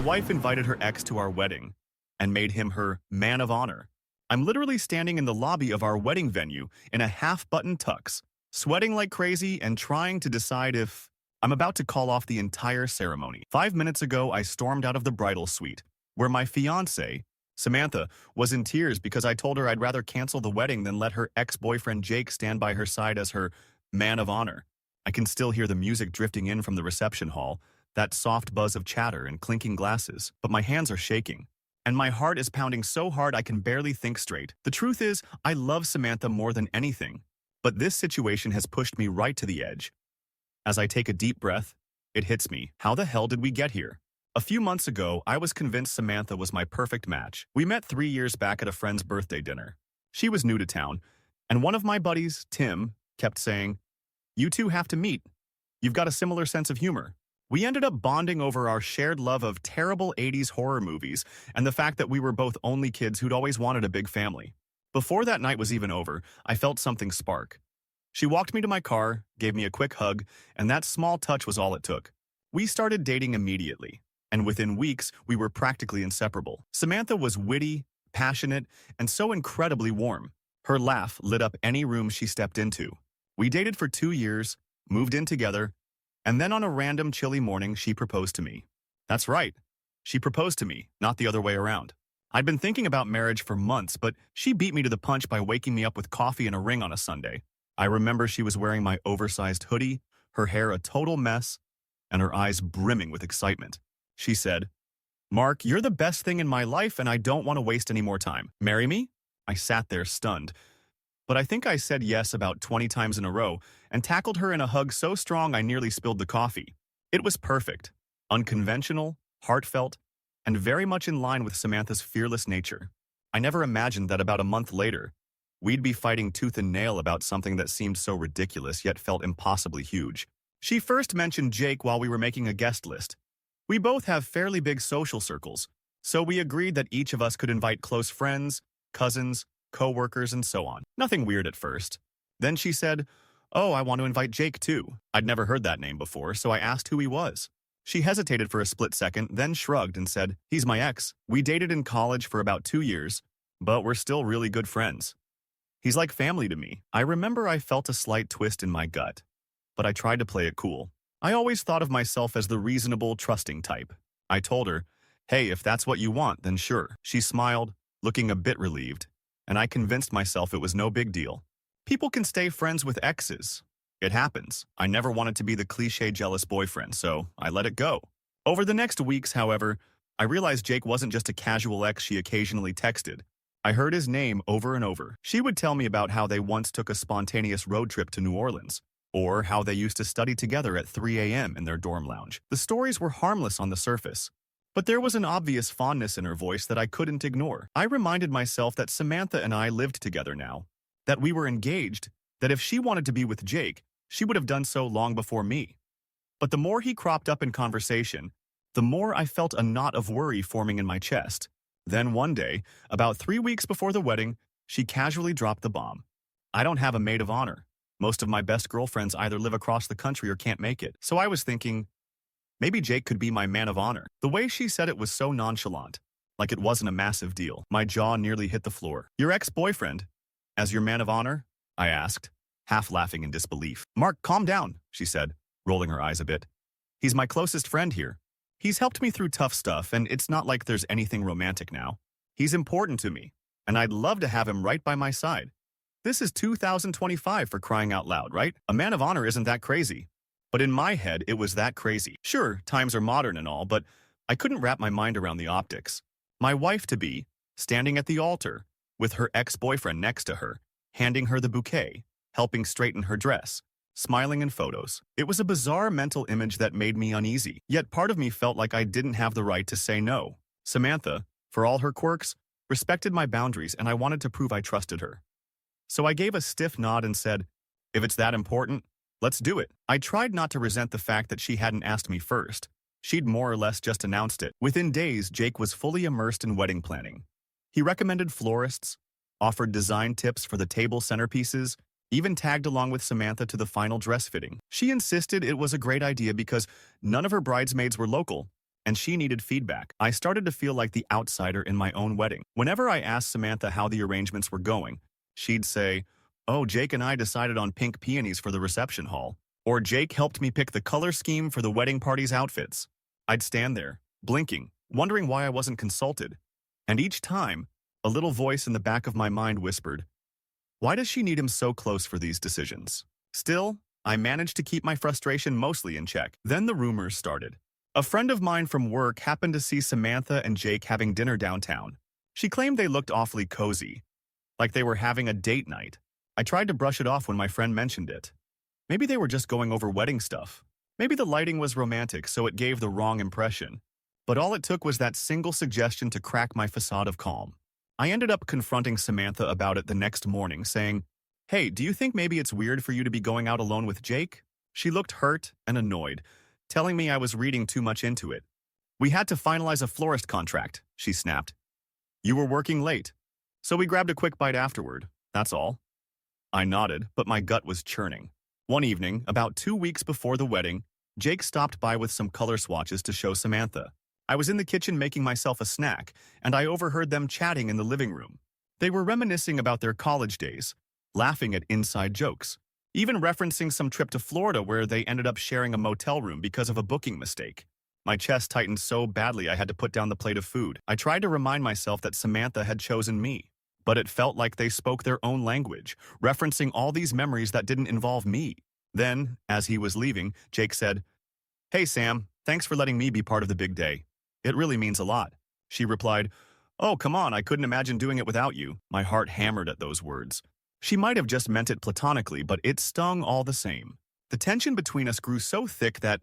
wife invited her ex to our wedding and made him her man of honor. I'm literally standing in the lobby of our wedding venue in a half-button tux, sweating like crazy and trying to decide if I'm about to call off the entire ceremony. 5 minutes ago, I stormed out of the bridal suite, where my fiancée, Samantha, was in tears because I told her I'd rather cancel the wedding than let her ex-boyfriend Jake stand by her side as her man of honor. I can still hear the music drifting in from the reception hall, that soft buzz of chatter and clinking glasses, but my hands are shaking, and my heart is pounding so hard I can barely think straight. The truth is, I love Samantha more than anything, but this situation has pushed me right to the edge. As I take a deep breath, it hits me. How the hell did we get here? A few months ago, I was convinced Samantha was my perfect match. We met 3 years back at a friend's birthday dinner. She was new to town, and one of my buddies, Tim, kept saying, "You two have to meet. You've got a similar sense of humor." We ended up bonding over our shared love of terrible 80s horror movies and the fact that we were both only kids who'd always wanted a big family. Before that night was even over, I felt something spark. She walked me to my car, gave me a quick hug, and that small touch was all it took. We started dating immediately, and within weeks, we were practically inseparable. Samantha was witty, passionate, and so incredibly warm. Her laugh lit up any room she stepped into. We dated for 2 years, moved in together, and then on a random chilly morning, she proposed to me. That's right. She proposed to me, not the other way around. I'd been thinking about marriage for months, but she beat me to the punch by waking me up with coffee and a ring on a Sunday. I remember she was wearing my oversized hoodie, her hair a total mess, and her eyes brimming with excitement. She said, "Mark, you're the best thing in my life, and I don't want to waste any more time. Marry me?" I sat there stunned. But I think I said yes about 20 times in a row and tackled her in a hug so strong I nearly spilled the coffee. It was perfect, unconventional, heartfelt, and very much in line with Samantha's fearless nature. I never imagined that about a month later, we'd be fighting tooth and nail about something that seemed so ridiculous yet felt impossibly huge. She first mentioned Jake while we were making a guest list. We both have fairly big social circles, so we agreed that each of us could invite close friends, cousins, co-workers, and so on. Nothing weird at first. Then she said, "Oh, I want to invite Jake too." I'd never heard that name before, so I asked who he was. She hesitated for a split second, then shrugged and said, "He's my ex. We dated in college for about 2 years, but we're still really good friends. He's like family to me." I remember I felt a slight twist in my gut, but I tried to play it cool. I always thought of myself as the reasonable, trusting type. I told her, "Hey, if that's what you want, then sure." She smiled, looking a bit relieved, and I convinced myself it was no big deal. People can stay friends with exes. It happens. I never wanted to be the cliché jealous boyfriend, so I let it go. Over the next weeks, however, I realized Jake wasn't just a casual ex she occasionally texted. I heard his name over and over. She would tell me about how they once took a spontaneous road trip to New Orleans, or how they used to study together at 3 a.m. in their dorm lounge. The stories were harmless on the surface, but there was an obvious fondness in her voice that I couldn't ignore. I reminded myself that Samantha and I lived together now, that we were engaged, that if she wanted to be with Jake, she would have done so long before me. But the more he cropped up in conversation, the more I felt a knot of worry forming in my chest. Then one day, about 3 weeks before the wedding, she casually dropped the bomb. "I don't have a maid of honor. Most of my best girlfriends either live across the country or can't make it." So I was thinking, maybe Jake could be my man of honor. The way she said it was so nonchalant, like it wasn't a massive deal. My jaw nearly hit the floor. "Your ex-boyfriend, as your man of honor?" I asked, half laughing in disbelief. "Mark, calm down," she said, rolling her eyes a bit. "He's my closest friend here. He's helped me through tough stuff, and it's not like there's anything romantic now. He's important to me, and I'd love to have him right by my side. This is 2025 for crying out loud, right? A man of honor isn't that crazy." But in my head, it was that crazy. Sure, times are modern and all, but I couldn't wrap my mind around the optics. My wife-to-be, standing at the altar, with her ex-boyfriend next to her, handing her the bouquet, helping straighten her dress, smiling in photos. It was a bizarre mental image that made me uneasy, yet part of me felt like I didn't have the right to say no. Samantha, for all her quirks, respected my boundaries, and I wanted to prove I trusted her. So I gave a stiff nod and said, "If it's that important, let's do it." I tried not to resent the fact that she hadn't asked me first. She'd more or less just announced it. Within days, Jake was fully immersed in wedding planning. He recommended florists, offered design tips for the table centerpieces, even tagged along with Samantha to the final dress fitting. She insisted it was a great idea because none of her bridesmaids were local, and she needed feedback. I started to feel like the outsider in my own wedding. Whenever I asked Samantha how the arrangements were going, she'd say, "Oh, Jake and I decided on pink peonies for the reception hall." Or Jake helped me pick the color scheme for the wedding party's outfits. I'd stand there, blinking, wondering why I wasn't consulted. And each time, a little voice in the back of my mind whispered, "Why does she need him so close for these decisions?" Still, I managed to keep my frustration mostly in check. Then the rumors started. A friend of mine from work happened to see Samantha and Jake having dinner downtown. She claimed they looked awfully cozy, like they were having a date night. I tried to brush it off when my friend mentioned it. Maybe they were just going over wedding stuff. Maybe the lighting was romantic, so it gave the wrong impression. But all it took was that single suggestion to crack my facade of calm. I ended up confronting Samantha about it the next morning, saying, "Hey, do you think maybe it's weird for you to be going out alone with Jake?" She looked hurt and annoyed, telling me I was reading too much into it. "We had to finalize a florist contract," she snapped. "You were working late, so we grabbed a quick bite afterward, that's all." I nodded, but my gut was churning. One evening, about 2 weeks before the wedding, Jake stopped by with some color swatches to show Samantha. I was in the kitchen making myself a snack, and I overheard them chatting in the living room. They were reminiscing about their college days, laughing at inside jokes, even referencing some trip to Florida where they ended up sharing a motel room because of a booking mistake. My chest tightened so badly I had to put down the plate of food. I tried to remind myself that Samantha had chosen me, but it felt like they spoke their own language, referencing all these memories that didn't involve me. Then, as he was leaving, Jake said, "Hey Sam, thanks for letting me be part of the big day. It really means a lot." She replied, "Oh, come on, I couldn't imagine doing it without you." My heart hammered at those words. She might have just meant it platonically, but it stung all the same. The tension between us grew so thick that,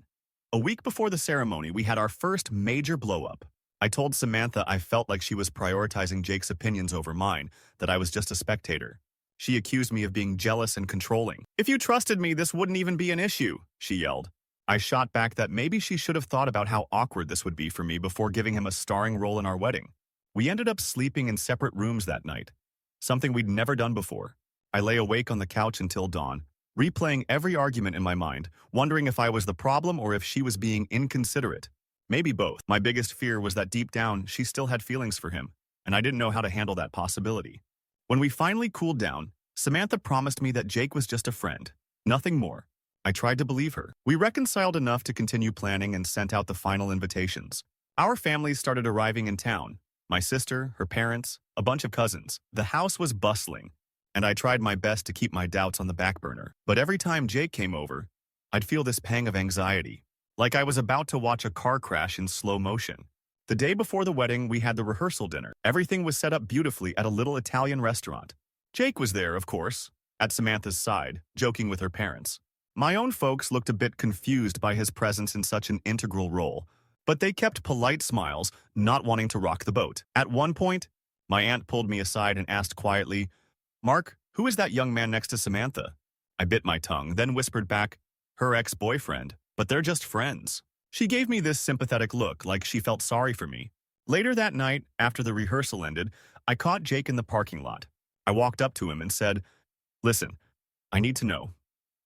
a week before the ceremony, we had our first major blow-up. I told Samantha I felt like she was prioritizing Jake's opinions over mine, that I was just a spectator. She accused me of being jealous and controlling. "If you trusted me, this wouldn't even be an issue," she yelled. I shot back that maybe she should have thought about how awkward this would be for me before giving him a starring role in our wedding. We ended up sleeping in separate rooms that night, something we'd never done before. I lay awake on the couch until dawn, replaying every argument in my mind, wondering if I was the problem or if she was being inconsiderate. Maybe both. My biggest fear was that deep down, she still had feelings for him, and I didn't know how to handle that possibility. When we finally cooled down, Samantha promised me that Jake was just a friend, nothing more. I tried to believe her. We reconciled enough to continue planning and sent out the final invitations. Our families started arriving in town. My sister, her parents, a bunch of cousins. The house was bustling, and I tried my best to keep my doubts on the back burner. But every time Jake came over, I'd feel this pang of anxiety, like I was about to watch a car crash in slow motion. The day before the wedding, we had the rehearsal dinner. Everything was set up beautifully at a little Italian restaurant. Jake was there, of course, at Samantha's side, joking with her parents. My own folks looked a bit confused by his presence in such an integral role, but they kept polite smiles, not wanting to rock the boat. At one point, my aunt pulled me aside and asked quietly, "Mark, who is that young man next to Samantha?" I bit my tongue, then whispered back, "Her ex-boyfriend, but they're just friends." She gave me this sympathetic look, like she felt sorry for me. Later that night, after the rehearsal ended, I caught Jake in the parking lot. I walked up to him and said, "Listen, I need to know.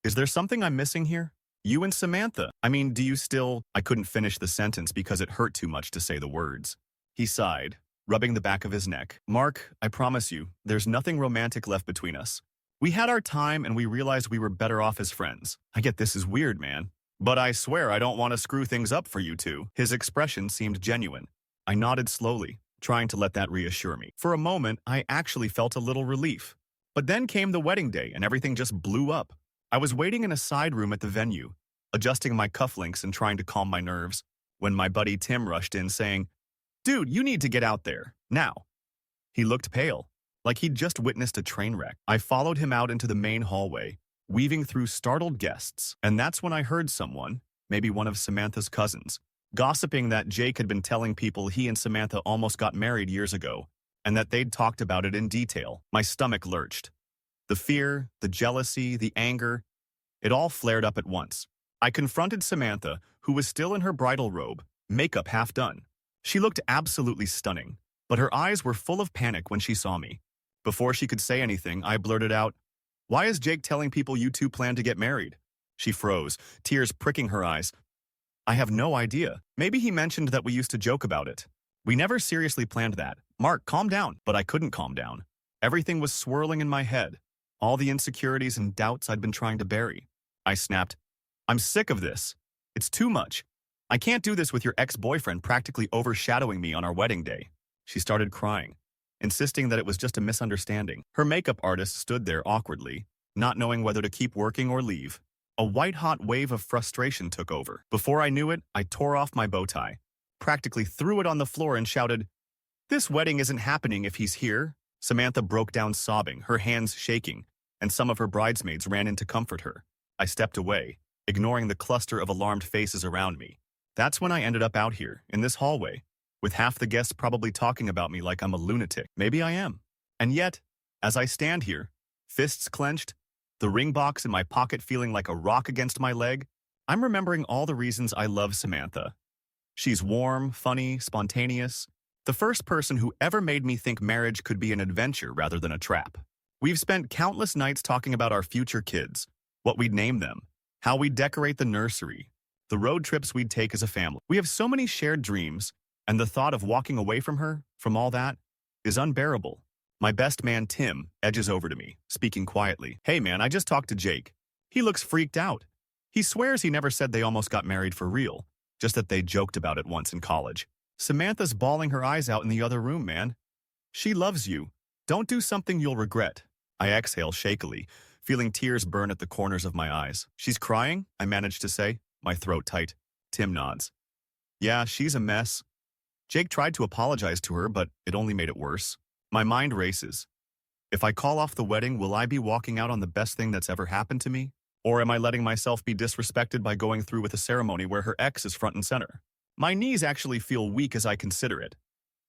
Is there something I'm missing here? You and Samantha. I mean, do you still—" I couldn't finish the sentence because it hurt too much to say the words. He sighed, rubbing the back of his neck. "Mark, I promise you, there's nothing romantic left between us. We had our time and we realized we were better off as friends. I get this is weird, man. But I swear I don't want to screw things up for you two." His expression seemed genuine. I nodded slowly, trying to let that reassure me. For a moment, I actually felt a little relief. But then came the wedding day and everything just blew up. I was waiting in a side room at the venue, adjusting my cufflinks and trying to calm my nerves, when my buddy Tim rushed in saying, "Dude, you need to get out there, now." He looked pale, like he'd just witnessed a train wreck. I followed him out into the main hallway, weaving through startled guests, and that's when I heard someone, maybe one of Samantha's cousins, gossiping that Jake had been telling people he and Samantha almost got married years ago, and that they'd talked about it in detail. My stomach lurched. The fear, the jealousy, the anger, it all flared up at once. I confronted Samantha, who was still in her bridal robe, makeup half done. She looked absolutely stunning, but her eyes were full of panic when she saw me. Before she could say anything, I blurted out, "Why is Jake telling people you two plan to get married?" She froze, tears pricking her eyes. I have no idea. Maybe he mentioned that we used to joke about it. We never seriously planned that. Mark, calm down. But I couldn't calm down. Everything was swirling in my head. All the insecurities and doubts I'd been trying to bury. I snapped, I'm sick of this. It's too much. I can't do this with your ex-boyfriend practically overshadowing me on our wedding day. She started crying, insisting that it was just a misunderstanding. Her makeup artist stood there awkwardly, not knowing whether to keep working or leave. A white-hot wave of frustration took over. Before I knew it, I tore off my bow tie, practically threw it on the floor and shouted, "This wedding isn't happening if he's here." Samantha broke down sobbing, her hands shaking, and some of her bridesmaids ran in to comfort her. I stepped away, ignoring the cluster of alarmed faces around me. That's when I ended up out here, in this hallway, with half the guests probably talking about me like I'm a lunatic. Maybe I am. And yet, as I stand here, fists clenched, the ring box in my pocket feeling like a rock against my leg, I'm remembering all the reasons I love Samantha. She's warm, funny, spontaneous, the first person who ever made me think marriage could be an adventure rather than a trap. We've spent countless nights talking about our future kids, what we'd name them, how we'd decorate the nursery, the road trips we'd take as a family. We have so many shared dreams, and the thought of walking away from her, from all that, is unbearable. My best man, Tim, edges over to me, speaking quietly. "Hey man, I just talked to Jake. He looks freaked out. He swears he never said they almost got married for real, just that they joked about it once in college." Samantha's bawling her eyes out in the other room, man. She loves you. Don't do something you'll regret. I exhale shakily, feeling tears burn at the corners of my eyes. "She's crying?" I managed to say, my throat tight. Tim nods. "Yeah, she's a mess. Jake tried to apologize to her, but it only made it worse." My mind races. If I call off the wedding, will I be walking out on the best thing that's ever happened to me? Or am I letting myself be disrespected by going through with a ceremony where her ex is front and center? My knees actually feel weak as I consider it.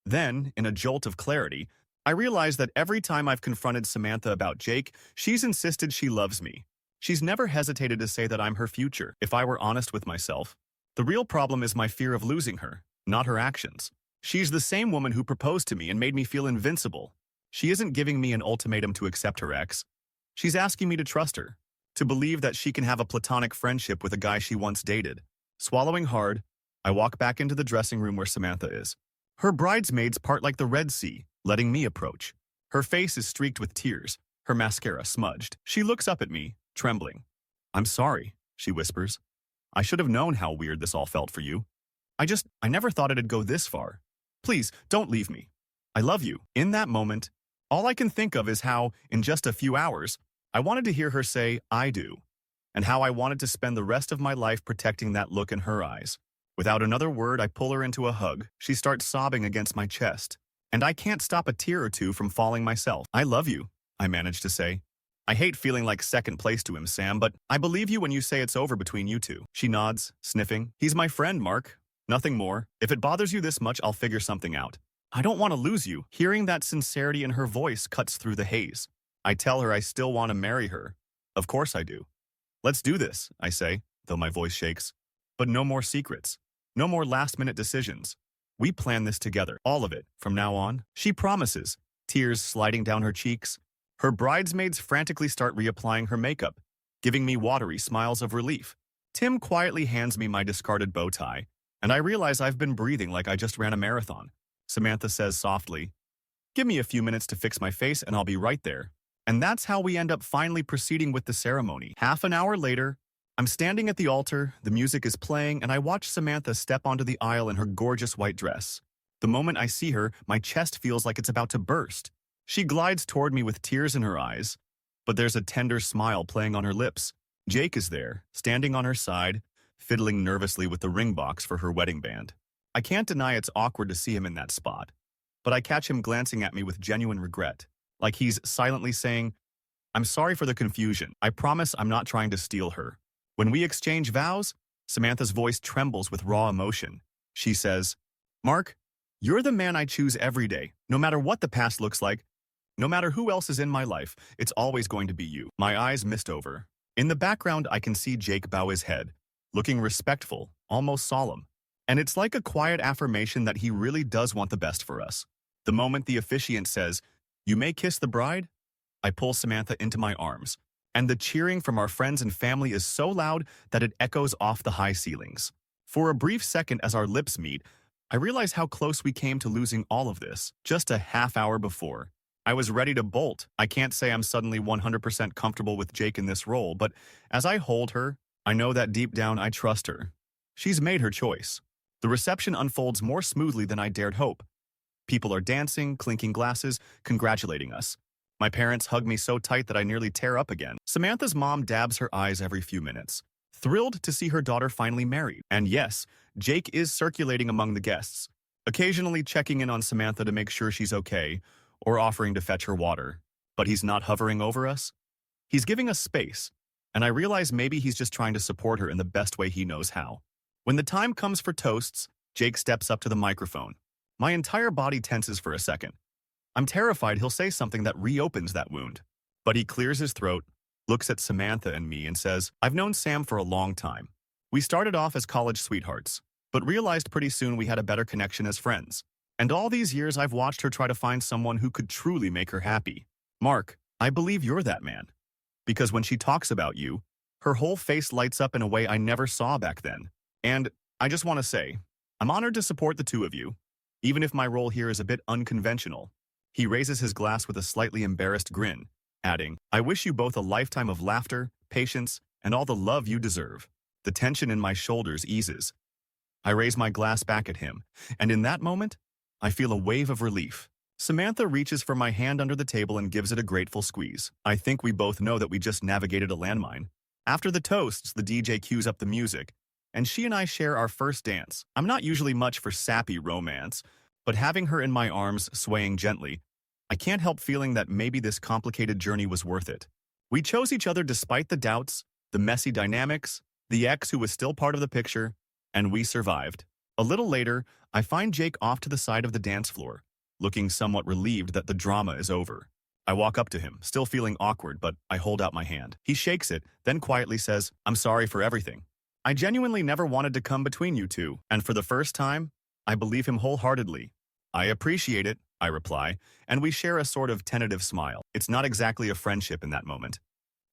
Then, in a jolt of clarity, I realize that every time I've confronted Samantha about Jake, she's insisted she loves me. She's never hesitated to say that I'm her future. If I were honest with myself, the real problem is my fear of losing her, not her actions. She's the same woman who proposed to me and made me feel invincible. She isn't giving me an ultimatum to accept her ex. She's asking me to trust her, to believe that she can have a platonic friendship with a guy she once dated. Swallowing hard, I walk back into the dressing room where Samantha is. Her bridesmaids part like the Red Sea, letting me approach. Her face is streaked with tears, her mascara smudged. She looks up at me, trembling. "I'm sorry," she whispers. "I should have known how weird this all felt for you. I never thought it'd go this far. Please, don't leave me. I love you." In that moment, all I can think of is how, in just a few hours, I wanted to hear her say, "I do," and how I wanted to spend the rest of my life protecting that look in her eyes. Without another word, I pull her into a hug. She starts sobbing against my chest, and I can't stop a tear or two from falling myself. "I love you," I manage to say. "I hate feeling like second place to him, Sam, but I believe you when you say it's over between you two." She nods, sniffing. "He's my friend, Mark. Nothing more. If it bothers you this much, I'll figure something out. I don't want to lose you." Hearing that sincerity in her voice cuts through the haze. I tell her I still want to marry her. Of course I do. "Let's do this," I say, though my voice shakes. But no more secrets. No more last-minute decisions. We plan this together, all of it, from now on. She promises, tears sliding down her cheeks. Her bridesmaids frantically start reapplying her makeup, giving me watery smiles of relief. Tim quietly hands me my discarded bow tie, and I realize I've been breathing like I just ran a marathon. Samantha says softly, "Give me a few minutes to fix my face and I'll be right there." And that's how we end up finally proceeding with the ceremony. Half an hour later, I'm standing at the altar, the music is playing, and I watch Samantha step onto the aisle in her gorgeous white dress. The moment I see her, my chest feels like it's about to burst. She glides toward me with tears in her eyes, but there's a tender smile playing on her lips. Jake is there, standing on her side, fiddling nervously with the ring box for her wedding band. I can't deny it's awkward to see him in that spot, but I catch him glancing at me with genuine regret, like he's silently saying, "I'm sorry for the confusion. I promise I'm not trying to steal her." When we exchange vows, Samantha's voice trembles with raw emotion. She says, "Mark, you're the man I choose every day. No matter what the past looks like, no matter who else is in my life, it's always going to be you." My eyes mist over. In the background, I can see Jake bow his head, looking respectful, almost solemn. And it's like a quiet affirmation that he really does want the best for us. The moment the officiant says, "You may kiss the bride," I pull Samantha into my arms, and the cheering from our friends and family is so loud that it echoes off the high ceilings. For a brief second as our lips meet, I realize how close we came to losing all of this just a half hour before. I was ready to bolt. I can't say I'm suddenly 100% comfortable with Jake in this role, but as I hold her, I know that deep down I trust her. She's made her choice. The reception unfolds more smoothly than I dared hope. People are dancing, clinking glasses, congratulating us. My parents hug me so tight that I nearly tear up again. Samantha's mom dabs her eyes every few minutes, thrilled to see her daughter finally married. And yes, Jake is circulating among the guests, occasionally checking in on Samantha to make sure she's okay, or offering to fetch her water. But he's not hovering over us. He's giving us space, and I realize maybe he's just trying to support her in the best way he knows how. When the time comes for toasts, Jake steps up to the microphone. My entire body tenses for a second. I'm terrified he'll say something that reopens that wound. But he clears his throat, looks at Samantha and me, and says, "I've known Sam for a long time. We started off as college sweethearts, but realized pretty soon we had a better connection as friends. And all these years I've watched her try to find someone who could truly make her happy. Mark, I believe you're that man. Because when she talks about you, her whole face lights up in a way I never saw back then. And I just want to say, I'm honored to support the two of you, even if my role here is a bit unconventional." He raises his glass with a slightly embarrassed grin, adding, "I wish you both a lifetime of laughter, patience, and all the love you deserve." The tension in my shoulders eases. I raise my glass back at him, and in that moment, I feel a wave of relief. Samantha reaches for my hand under the table and gives it a grateful squeeze. I think we both know that we just navigated a landmine. After the toasts, the DJ cues up the music, and she and I share our first dance. I'm not usually much for sappy romance, but having her in my arms, swaying gently, I can't help feeling that maybe this complicated journey was worth it. We chose each other despite the doubts, the messy dynamics, the ex who was still part of the picture, and we survived. A little later, I find Jake off to the side of the dance floor, looking somewhat relieved that the drama is over. I walk up to him, still feeling awkward, but I hold out my hand. He shakes it, then quietly says, "I'm sorry for everything. I genuinely never wanted to come between you two, and for the first time, I believe him wholeheartedly." "I appreciate it," I reply, and we share a sort of tentative smile. It's not exactly a friendship in that moment,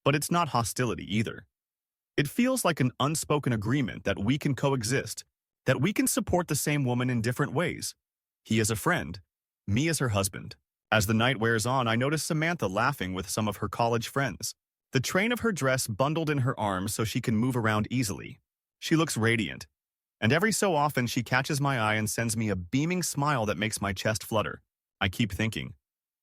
but it's not hostility either. It feels like an unspoken agreement that we can coexist, that we can support the same woman in different ways. He as a friend, me as her husband. As the night wears on, I notice Samantha laughing with some of her college friends, the train of her dress bundled in her arms so she can move around easily. She looks radiant, and every so often she catches my eye and sends me a beaming smile that makes my chest flutter. I keep thinking,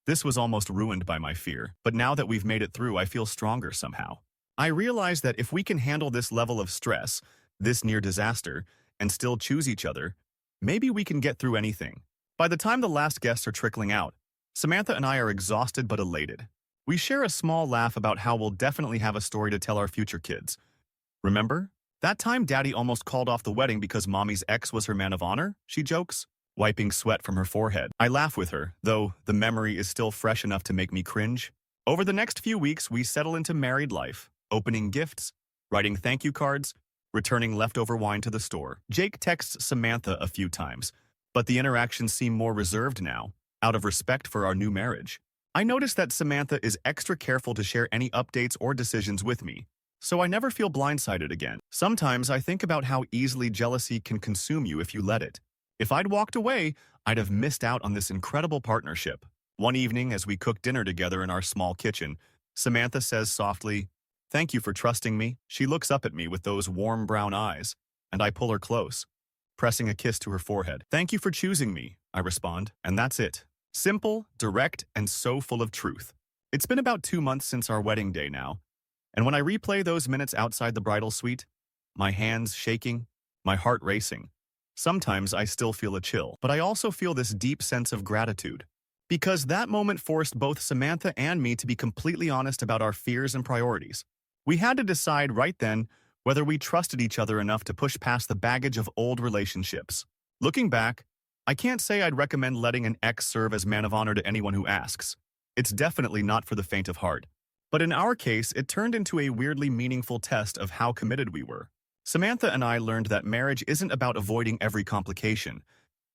this was almost ruined by my fear, but now that we've made it through, I feel stronger somehow. I realize that if we can handle this level of stress, this near disaster, and still choose each other, maybe we can get through anything. By the time the last guests are trickling out, Samantha and I are exhausted but elated. We share a small laugh about how we'll definitely have a story to tell our future kids. "Remember? That time Daddy almost called off the wedding because Mommy's ex was her man of honor?" she jokes, wiping sweat from her forehead. I laugh with her, though the memory is still fresh enough to make me cringe. Over the next few weeks, we settle into married life, opening gifts, writing thank you cards, returning leftover wine to the store. Jake texts Samantha a few times, but the interactions seem more reserved now, out of respect for our new marriage. I notice that Samantha is extra careful to share any updates or decisions with me, so I never feel blindsided again. Sometimes I think about how easily jealousy can consume you if you let it. If I'd walked away, I'd have missed out on this incredible partnership. One evening, as we cook dinner together in our small kitchen, Samantha says softly, "Thank you for trusting me." She looks up at me with those warm brown eyes, and I pull her close, pressing a kiss to her forehead. "Thank you for choosing me," I respond, and that's it. Simple, direct, and so full of truth. It's been about 2 months since our wedding day now, and when I replay those minutes outside the bridal suite, my hands shaking, my heart racing, sometimes I still feel a chill, but I also feel this deep sense of gratitude. Because that moment forced both Samantha and me to be completely honest about our fears and priorities. We had to decide right then whether we trusted each other enough to push past the baggage of old relationships. Looking back, I can't say I'd recommend letting an ex serve as man of honor to anyone who asks. It's definitely not for the faint of heart. But in our case, it turned into a weirdly meaningful test of how committed we were. Samantha and I learned that marriage isn't about avoiding every complication.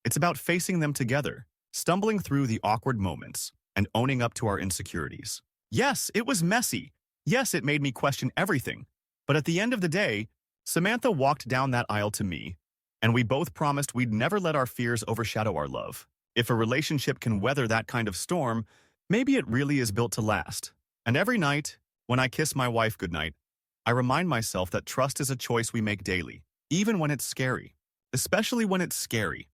It's about facing them together, stumbling through the awkward moments, and owning up to our insecurities. Yes, it was messy. Yes, it made me question everything. But at the end of the day, Samantha walked down that aisle to me, And we both promised we'd never let our fears overshadow our love. If a relationship can weather that kind of storm, maybe it really is built to last. And every night, when I kiss my wife goodnight, I remind myself that trust is a choice we make daily, even when it's scary. Especially when it's scary.